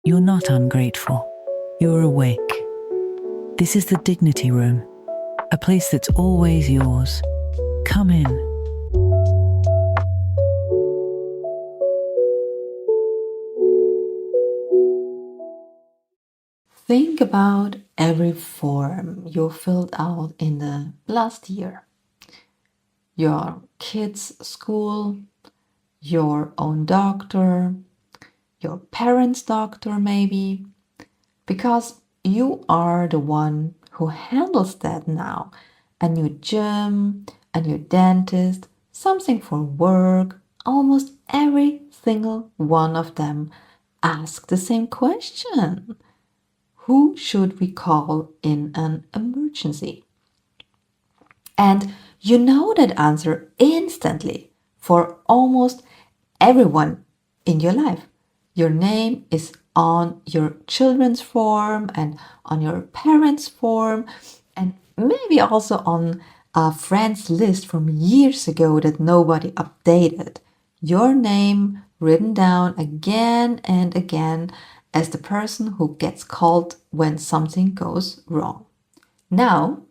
You're not ungrateful. You're awake. This is the Dignity Room, a place that's always yours. Come in. Think about every form you filled out in the last year. Your kids' school, your own doctor, your parents' doctor, maybe, because you are the one who handles that now. A new gym, a new dentist, something for work, almost every single one of them ask the same question. Who should we call in an emergency? And you know that answer instantly for almost everyone in your life. Your name is on your children's form and on your parents' form, and maybe also on a friend's list from years ago that nobody updated. Your name written down again and again as the person who gets called when something goes wrong. Now,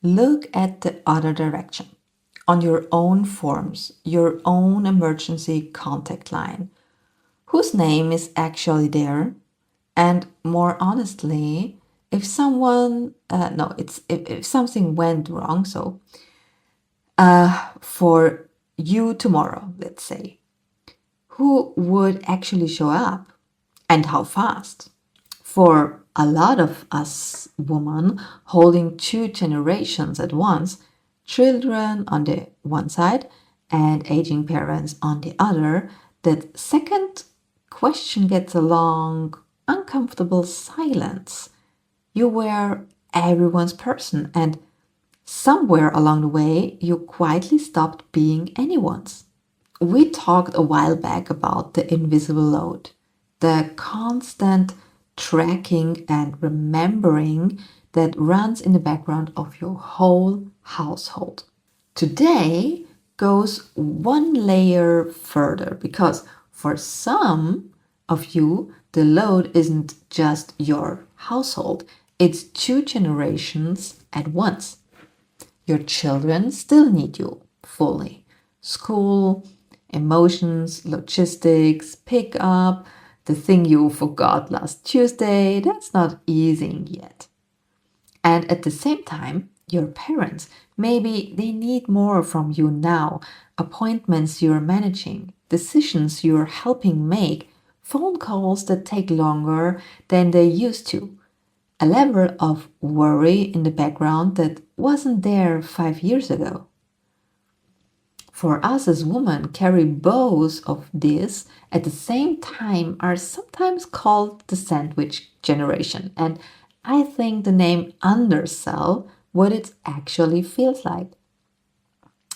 look at the other direction. On your own forms, your own emergency contact line. Whose name is actually there? And more honestly, if someone, no, it's if something went wrong, so for you tomorrow, let's say, who would actually show up and how fast? For a lot of us women holding two generations at once, children on the one side and aging parents on the other, that second question gets a long, uncomfortable silence. You were everyone's person, and somewhere along the way, you quietly stopped being anyone's. We talked a while back about the invisible load, the constant tracking and remembering that runs in the background of your whole household. Today goes one layer further because for some of you, the load isn't just your household, it's two generations at once. Your children still need you fully. School, emotions, logistics, pick up, the thing you forgot last Tuesday, that's not easing yet. And at the same time, your parents, maybe they need more from you now. Appointments you're managing, decisions you're helping make, phone calls that take longer than they used to. A level of worry in the background that wasn't there 5 years ago. For us as women, carry both of this at the same time are sometimes called the sandwich generation. And I think the name undersell what it actually feels like.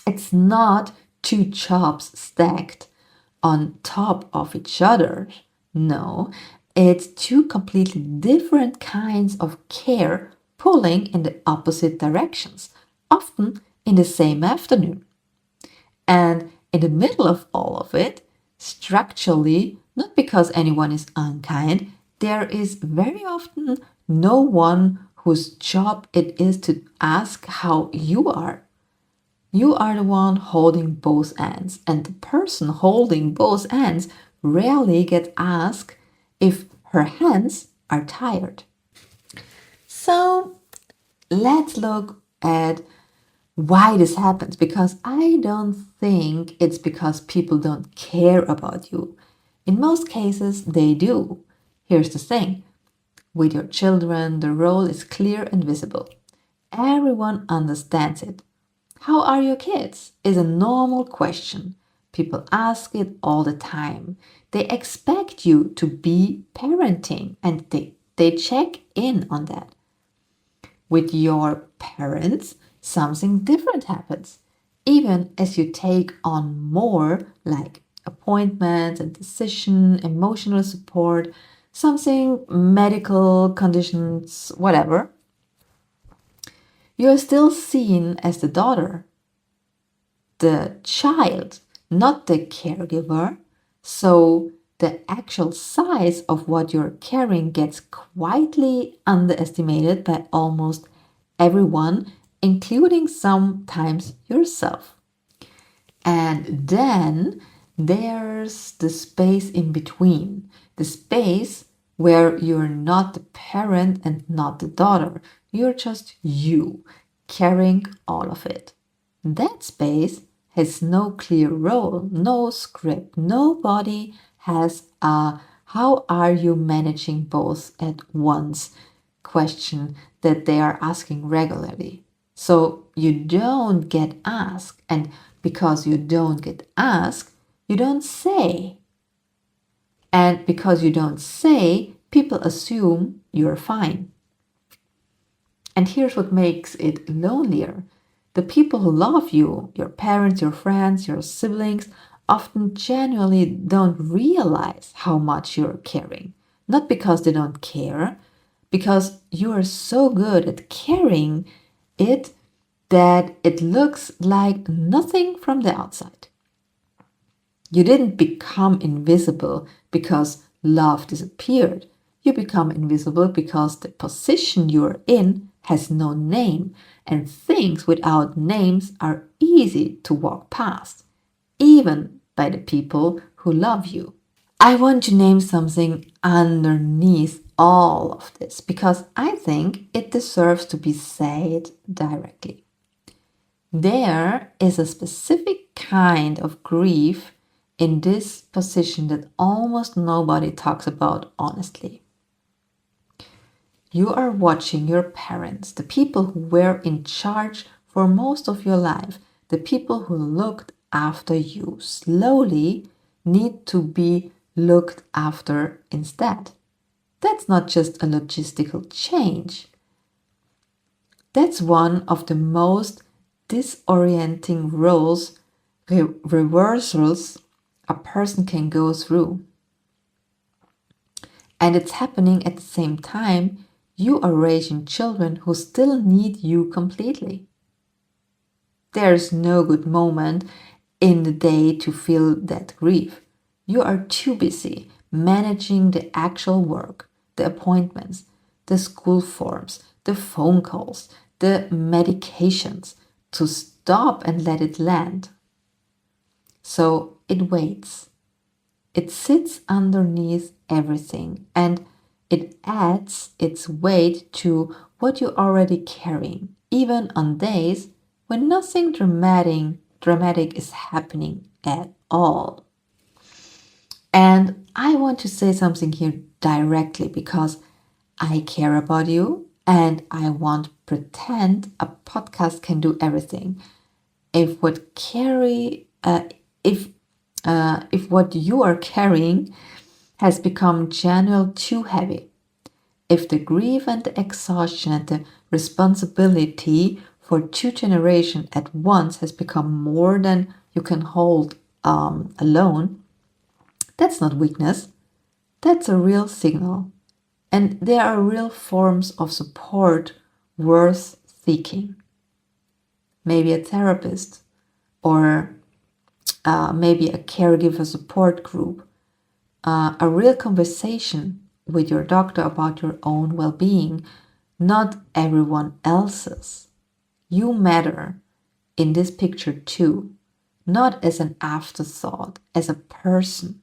It's not two jobs stacked on top of each other. No, it's two completely different kinds of care pulling in the opposite directions, often in the same afternoon. And in the middle of all of it, structurally, not because anyone is unkind, there is very often no one whose job it is to ask how you are. You are the one holding both ends, and the person holding both ends rarely gets asked if her hands are tired. So let's look at why this happens because I don't think it's because people don't care about you. In most cases, they do. Here's the thing with your children, the role is clear and visible. Everyone understands it. How are your kids? Is a normal question. People ask it all the time. They expect you to be parenting and they check in on that. With your parents, something different happens. Even as you take on more, like appointments and decision, emotional support, something medical conditions, whatever, you're still seen as the daughter, the child, not the caregiver. So the actual size of what you're carrying gets quietly underestimated by almost everyone, including sometimes yourself. And then there's the space in between, the space where you're not the parent and not the daughter. You're just you, carrying all of it. That space has no clear role, no script. Nobody has a how are you managing both at once question that they are asking regularly. So you don't get asked, and because you don't get asked, you don't say. And because you don't say, people assume you're fine. And here's what makes it lonelier. The people who love you, your parents, your friends, your siblings, often genuinely don't realize how much you're caring. Not because they don't care, because you are so good at carrying it that it looks like nothing from the outside. You didn't become invisible because love disappeared. You become invisible because the position you're in has no name, and things without names are easy to walk past, even by the people who love you. I want to name something underneath all of this because I think it deserves to be said directly. There is a specific kind of grief in this position that almost nobody talks about honestly. You are watching your parents, the people who were in charge for most of your life, the people who looked after you, slowly need to be looked after instead. That's not just a logistical change. That's one of the most disorienting roles reversals a person can go through. And it's happening at the same time you are raising children who still need you completely. There's no good moment in the day to feel that grief. You are too busy managing the actual work, the appointments, the school forms, the phone calls, the medications to stop and let it land. So it waits. It sits underneath everything and it adds its weight to what you're already carrying, even on days when nothing dramatic is happening at all. And I want to say something here directly because I care about you and I won't pretend a podcast can do everything. If what carry if what you are carrying has become genuinely too heavy, if the grief and the exhaustion and the responsibility for two generations at once has become more than you can hold alone, that's not weakness. That's a real signal. And there are real forms of support worth seeking. Maybe a therapist or maybe a caregiver support group, a real conversation with your doctor about your own well being, not everyone else's. You matter in this picture too, not as an afterthought, as a person.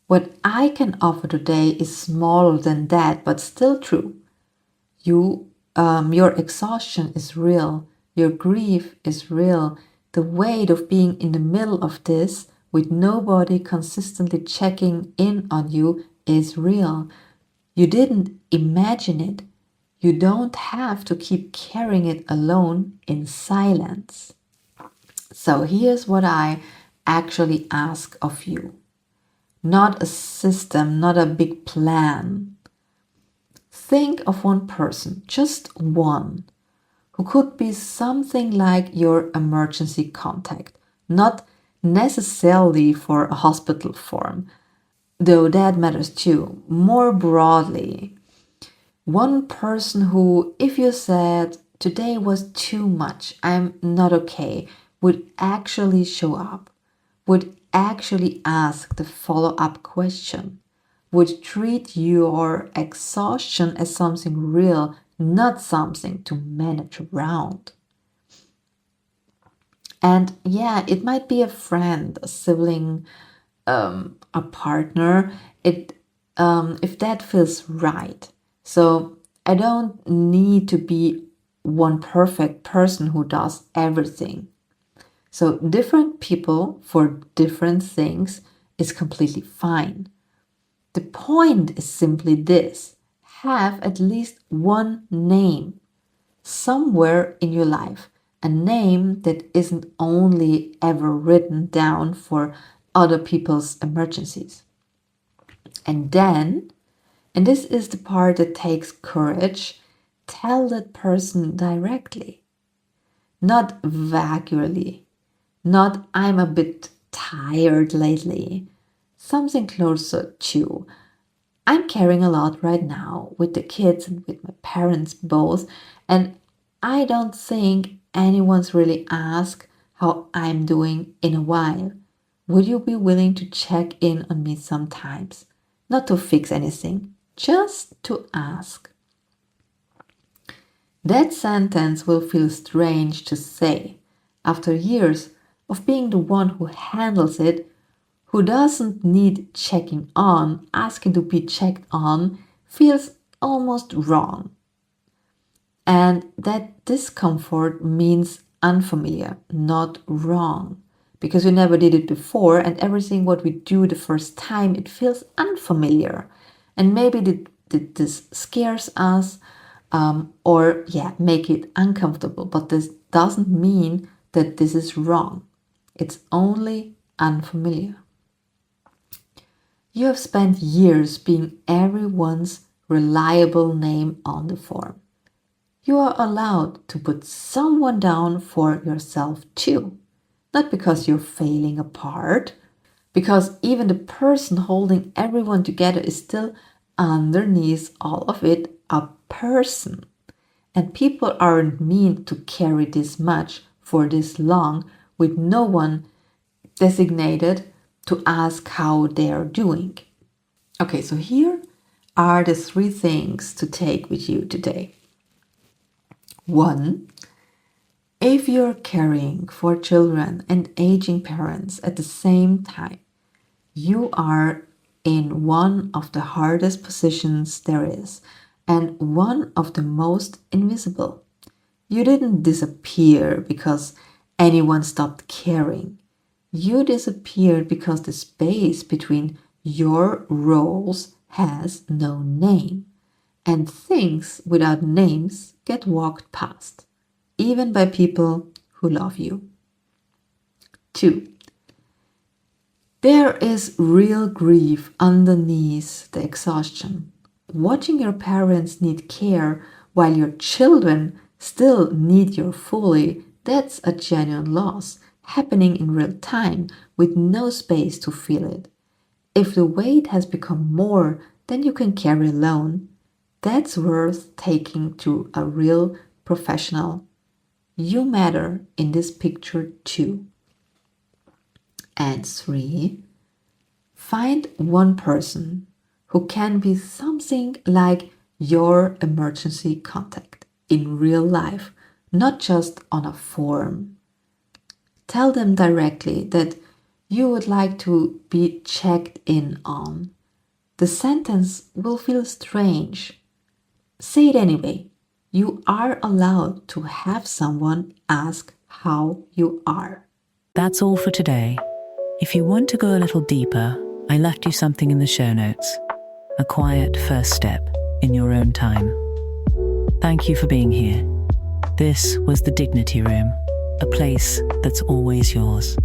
What I can offer today is smaller than that, but still true. Your exhaustion is real, your grief is real. The weight of being in the middle of this with nobody consistently checking in on you is real. You didn't imagine it. You don't have to keep carrying it alone in silence. So here's what I actually ask of you. Not a system, not a big plan. Think of one person, just one, who could be something like your emergency contact, not necessarily for a hospital form, though that matters too. More broadly, one person who, if you said, today was too much, I'm not okay, would actually show up, would actually ask the follow-up question, would treat your exhaustion as something real, not something to manage around. And yeah, it might be a friend, a sibling, a partner, if that feels right. So I don't need to be one perfect person who does everything. So different people for different things is completely fine. The point is simply this: have at least one name somewhere in your life, a name that isn't only ever written down for other people's emergencies. And then, and this is the part that takes courage, tell that person directly, not vaguely, not "I'm a bit tired lately." Something closer to "I'm carrying a lot right now with the kids and with my parents both, and I don't think anyone's really asked how I'm doing in a while. Would you be willing to check in on me sometimes? Not to fix anything, just to ask." That sentence will feel strange to say after years of being the one who handles it, who doesn't need checking on. Asking to be checked on feels almost wrong. And that discomfort means unfamiliar, not wrong. Because we never did it before, and everything what we do the first time, it feels unfamiliar. And maybe this scares us, or yeah, make it uncomfortable. But this doesn't mean that this is wrong. It's only unfamiliar. You have spent years being everyone's reliable name on the form. You are allowed to put someone down for yourself too. Not because you're failing apart, because even the person holding everyone together is still underneath all of it a person. And people aren't meant to carry this much for this long with no one designated to ask how they're doing. Okay, so here are the 3 things to take with you today. 1. If you're caring for children and aging parents at the same time, you are in one of the hardest positions there is, and one of the most invisible. You didn't disappear because anyone stopped caring. You disappeared because the space between your roles has no name, and things without names get walked past, even by people who love you. 2. There is real grief underneath the exhaustion. Watching your parents need care while your children still need you fully, that's a genuine loss, happening in real time with no space to feel it. If the weight has become more than you can carry alone, that's worth taking to a real professional. You matter in this picture too. And 3, find one person who can be something like your emergency contact in real life, not just on a form. Tell them directly that you would like to be checked in on. The sentence will feel strange. Say it anyway. You are allowed to have someone ask how you are. That's all for today. If you want to go a little deeper, I left you something in the show notes. A quiet first step in your own time. Thank you for being here. This was the Dignity Room, a place that's always yours.